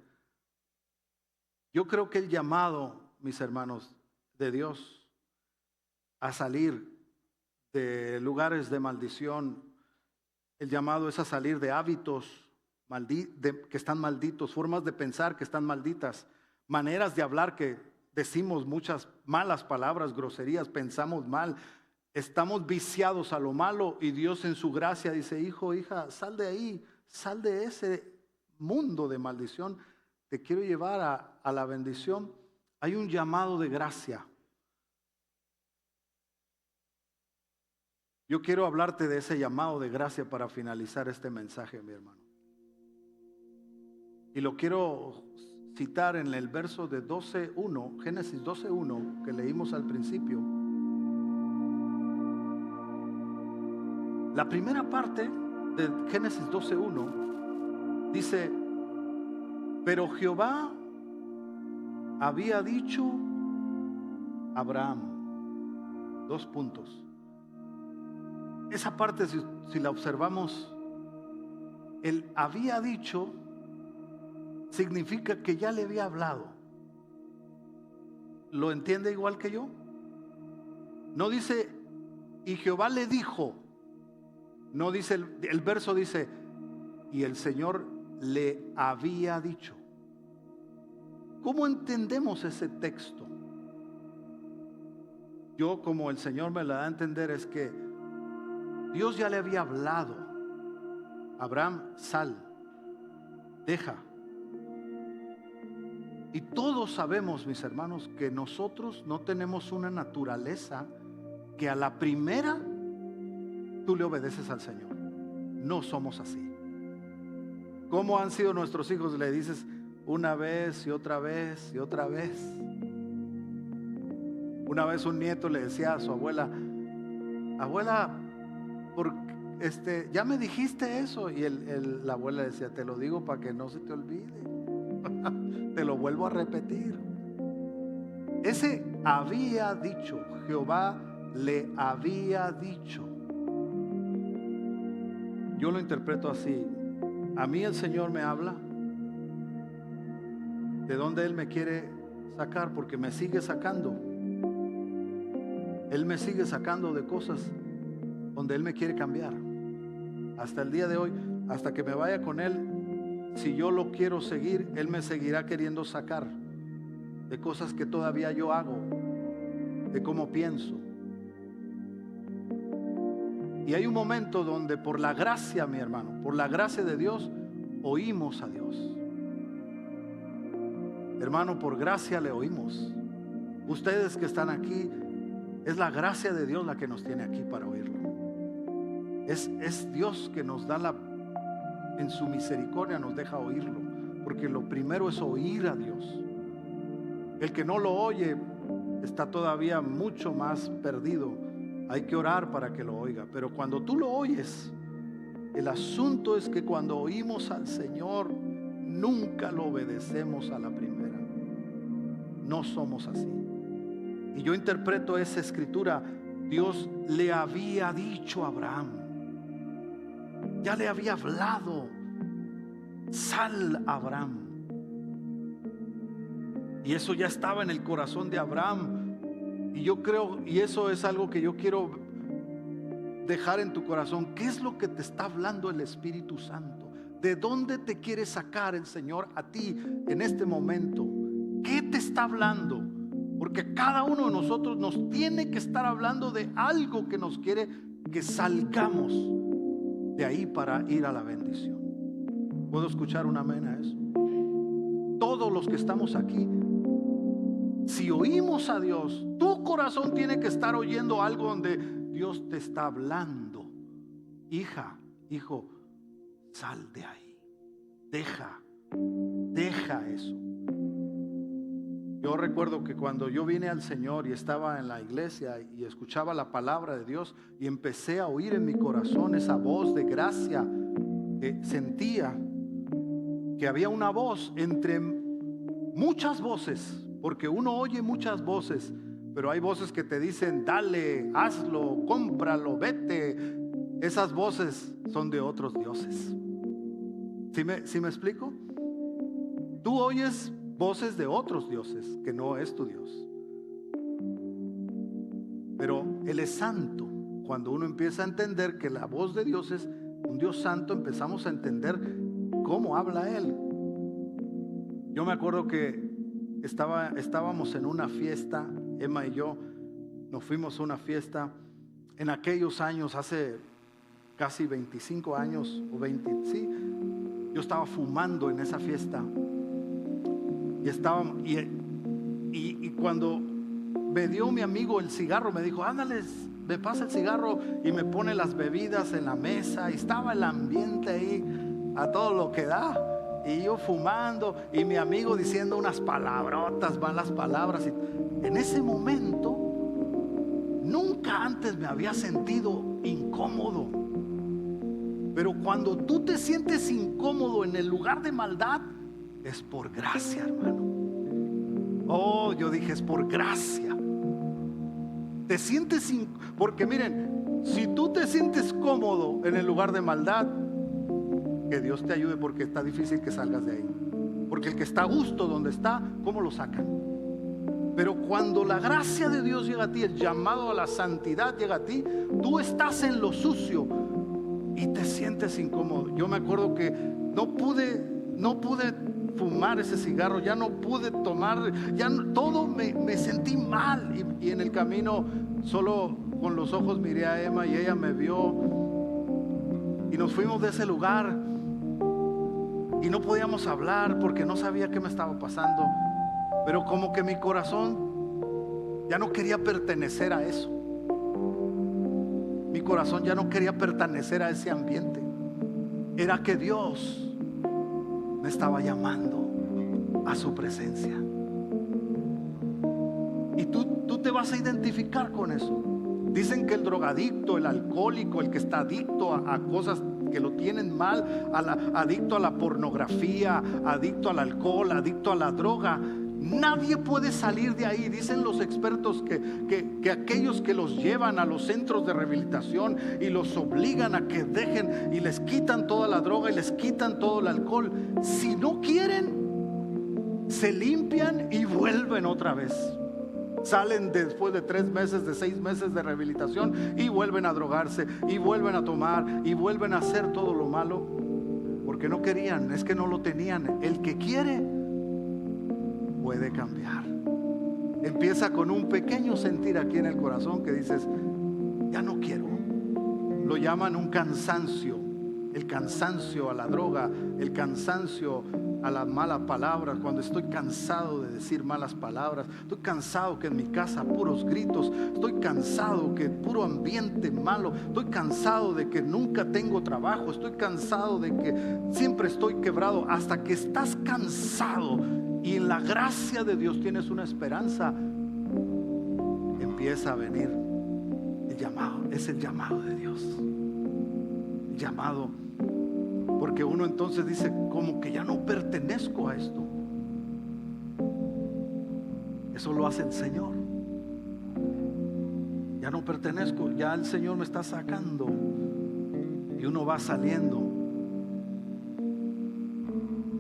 Yo creo que el llamado, mis hermanos, de Dios a salir de lugares de maldición, el llamado es a salir de hábitos que están malditos, formas de pensar que están malditas, maneras de hablar que decimos muchas malas palabras, groserías, pensamos mal, estamos viciados a lo malo, y Dios en su gracia dice, hijo, hija, sal de ahí, sal de ese mundo de maldición, te quiero llevar a la bendición. Hay un llamado de gracia. Yo quiero hablarte de ese llamado de gracia para finalizar este mensaje, mi hermano. Y lo quiero citar en el verso de 12:1, Génesis 12:1, que leímos al principio. La primera parte de Génesis 12:1 dice: pero Jehová había dicho a Abraham. Dos puntos. Esa parte, si la observamos, él había dicho significa que ya le había hablado. ¿Lo entiende igual que yo? No dice y Jehová le dijo. No dice, el verso dice y el Señor le había dicho. ¿Cómo entendemos ese texto? Yo, como el Señor me la da a entender, es que Dios ya le había hablado. Abraham, sal, deja. Y todos sabemos, mis hermanos, que nosotros no tenemos una naturaleza que a la primera tú le obedeces al Señor. No somos así. ¿Cómo han sido nuestros hijos? Le dices una vez y otra vez y otra vez. Una vez un nieto le decía a su abuela: abuela, ya me dijiste eso. Y la abuela decía: te lo digo para que no se te olvide. Te lo vuelvo a repetir. Ese había dicho, Jehová le había dicho. Yo lo interpreto así. A mí el Señor me habla de dónde Él me quiere sacar, porque me sigue sacando. Él me sigue sacando de cosas donde Él me quiere cambiar. Hasta el día de hoy, hasta que me vaya con Él, si yo lo quiero seguir, Él me seguirá queriendo sacar de cosas que todavía yo hago, de cómo pienso. Y hay un momento donde por la gracia, mi hermano, por la gracia de Dios, oímos a Dios. Hermano, por gracia le oímos. Ustedes que están aquí, es la gracia de Dios la que nos tiene aquí para oírlo. Es Dios que nos da en su misericordia nos deja oírlo, porque lo primero es oír a Dios. El que no lo oye está todavía mucho más perdido. Hay que orar para que lo oiga. Pero cuando tú lo oyes, el asunto es que cuando oímos al Señor, nunca lo obedecemos a la primera. No somos así. Y yo interpreto esa escritura: Dios le había dicho a Abraham, ya le había hablado: sal, Abraham. Y eso ya estaba en el corazón de Abraham. Y yo creo, y eso es algo que yo quiero dejar en tu corazón. ¿Qué es lo que te está hablando el Espíritu Santo? ¿De dónde te quiere sacar el Señor a ti en este momento? ¿Qué te está hablando? Porque cada uno de nosotros nos tiene que estar hablando de algo que nos quiere que salgamos de ahí para ir a la bendición. ¿Puedo escuchar un amén a eso? Todos los que estamos aquí, si oímos a Dios, tu corazón tiene que estar oyendo algo donde Dios te está hablando. Hija, hijo, sal de ahí. Deja eso. Yo recuerdo que cuando yo vine al Señor y estaba en la iglesia y escuchaba la palabra de Dios y empecé a oír en mi corazón esa voz de gracia, que sentía que había una voz entre muchas voces, porque uno oye muchas voces, pero hay voces que te dicen: dale, hazlo, cómpralo, vete. Esas voces son de otros dioses. ¿Sí me explico? Tú oyes voces de otros dioses, que no es tu Dios. Pero Él es santo. Cuando uno empieza a entender que la voz de Dios es un Dios santo, empezamos a entender cómo habla Él. Yo me acuerdo que estábamos en una fiesta, Emma y yo nos fuimos a una fiesta en aquellos años, hace casi 25 años o 20, sí. Yo estaba fumando en esa fiesta y cuando me dio mi amigo el cigarro, me dijo: ándale, me pasa el cigarro y me pone las bebidas en la mesa. Y estaba el ambiente ahí a todo lo que da. Y yo fumando y mi amigo diciendo unas palabrotas, malas palabras. Y en ese momento, nunca antes me había sentido incómodo. Pero cuando tú te sientes incómodo en el lugar de maldad, es por gracia, hermano. Oh, yo dije, es por gracia. Te sientes porque miren, si tú te sientes cómodo en el lugar de maldad, que Dios te ayude, porque está difícil que salgas de ahí. Porque el que está a gusto donde está, ¿cómo lo sacan? Pero cuando la gracia de Dios llega a ti, el llamado a la santidad llega a ti, tú estás en lo sucio y te sientes incómodo. Yo me acuerdo que no pude fumar ese cigarro, ya no pude tomar, todo me sentí mal. Y en el camino solo con los ojos miré a Emma y ella me vio. Y nos fuimos de ese lugar y no podíamos hablar porque no sabía qué me estaba pasando. Pero como que mi corazón ya no quería pertenecer a eso. Mi corazón ya no quería pertenecer a ese ambiente. Era que Dios me estaba llamando a su presencia. Y tú te vas a identificar con eso. Dicen que el drogadicto, el alcohólico, el que está adicto a cosas que lo tienen mal, adicto a la pornografía, adicto al alcohol, adicto a la droga, nadie puede salir de ahí. Dicen los expertos que aquellos que los llevan a los centros de rehabilitación y los obligan a que dejen y les quitan toda la droga y les quitan todo el alcohol, si no quieren, se limpian y vuelven otra vez. Salen después de 3 meses, de 6 meses de rehabilitación y vuelven a drogarse y vuelven a tomar y vuelven a hacer todo lo malo porque no querían, es que no lo tenían. El que quiere puede cambiar. Empieza con un pequeño sentir aquí en el corazón que dices, ya no quiero. Lo llaman un cansancio, el cansancio a la droga, el cansancio a las malas palabras. Cuando estoy cansado de decir malas palabras, estoy cansado que en mi casa puros gritos, estoy cansado que puro ambiente malo, estoy cansado de que nunca tengo trabajo, estoy cansado de que siempre estoy quebrado. Hasta que estás cansado y en la gracia de Dios tienes una esperanza, empieza a venir el llamado. Es el llamado de Dios, el llamado. Porque uno entonces dice, como que ya no pertenezco a esto. Eso lo hace el Señor. Ya no pertenezco, ya el Señor me está sacando. Y uno va saliendo.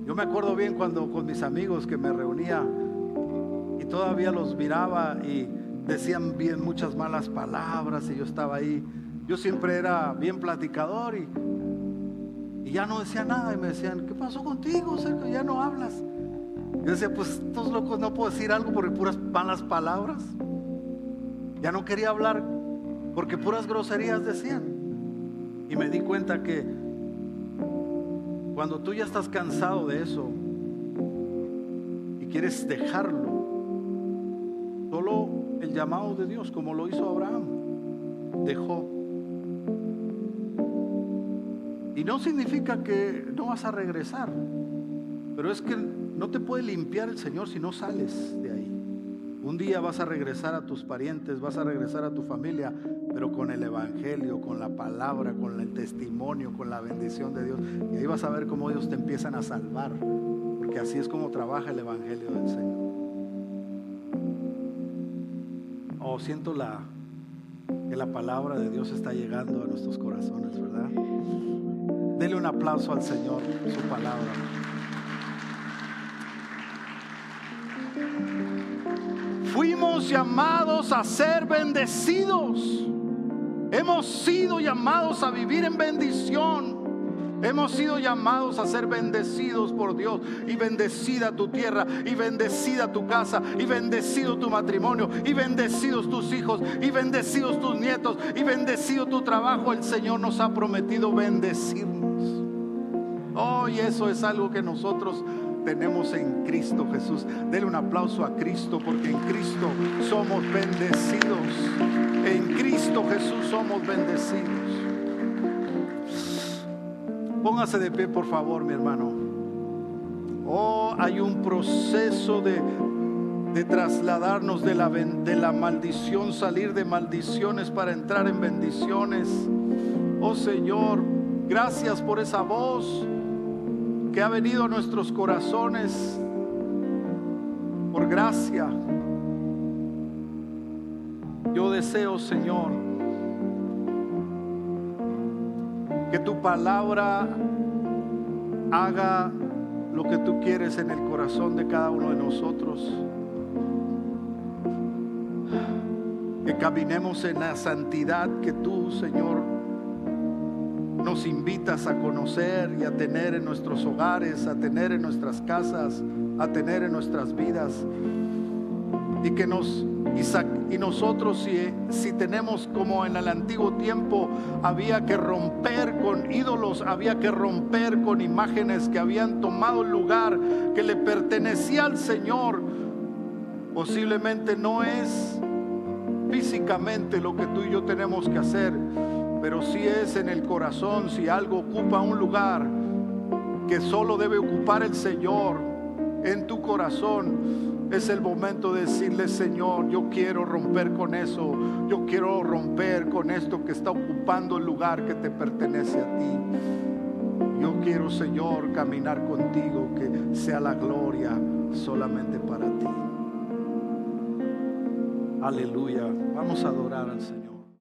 Yo me acuerdo bien cuando con mis amigos que me reunía y todavía los miraba y decían bien muchas malas palabras y yo estaba ahí. Yo siempre era bien platicador y ya no decía nada. Y me decían, ¿qué pasó contigo, Sergio? Ya no hablas. Yo decía, pues estos locos no puedo decir algo porque puras malas palabras. Ya no quería hablar porque puras groserías decían. Y me di cuenta que cuando tú ya estás cansado de eso y quieres dejarlo, solo el llamado de Dios, como lo hizo Abraham, dejó. Y no significa que no vas a regresar, pero es que no te puede limpiar el Señor si no sales de ahí. Un día vas a regresar a tus parientes, vas a regresar a tu familia, pero con el evangelio, con la palabra, con el testimonio, con la bendición de Dios. Y ahí vas a ver cómo Dios te empiezan a salvar, porque así es como trabaja el evangelio del Señor. Oh, siento que la palabra de Dios está llegando a nuestros corazones, ¿verdad? Dele un aplauso al Señor, su palabra. Fuimos llamados a ser bendecidos. Hemos sido llamados a vivir en bendición. Hemos sido llamados a ser bendecidos por Dios. Y bendecida tu tierra, y bendecida tu casa, y bendecido tu matrimonio, y bendecidos tus hijos, y bendecidos tus nietos, y bendecido tu trabajo. El Señor nos ha prometido bendecirnos. Oh, y eso es algo que nosotros tenemos en Cristo Jesús. Dele un aplauso a Cristo, porque en Cristo somos bendecidos. En Cristo Cristo Jesús somos bendecidos. Póngase de pie, por favor, mi hermano. Oh, hay un proceso de trasladarnos de la maldición, salir de maldiciones para entrar en bendiciones. Oh Señor, gracias por esa voz que ha venido a nuestros corazones. Por gracia. Yo deseo, Señor, que tu palabra haga lo que tú quieres en el corazón de cada uno de nosotros. Que caminemos en la santidad que tú, Señor, nos invitas a conocer y a tener en nuestros hogares, a tener en nuestras casas, a tener en nuestras vidas. Y que nosotros si tenemos, como en el antiguo tiempo había que romper con ídolos, había que romper con imágenes que habían tomado el lugar que le pertenecía al Señor, posiblemente no es físicamente lo que tú y yo tenemos que hacer, pero sí es en el corazón. Si algo ocupa un lugar que solo debe ocupar el Señor en tu corazón, es el momento de decirle: Señor, yo quiero romper con eso. Yo quiero romper con esto que está ocupando el lugar que te pertenece a ti. Yo quiero, Señor, caminar contigo, que sea la gloria solamente para ti. Aleluya. Vamos a adorar al Señor.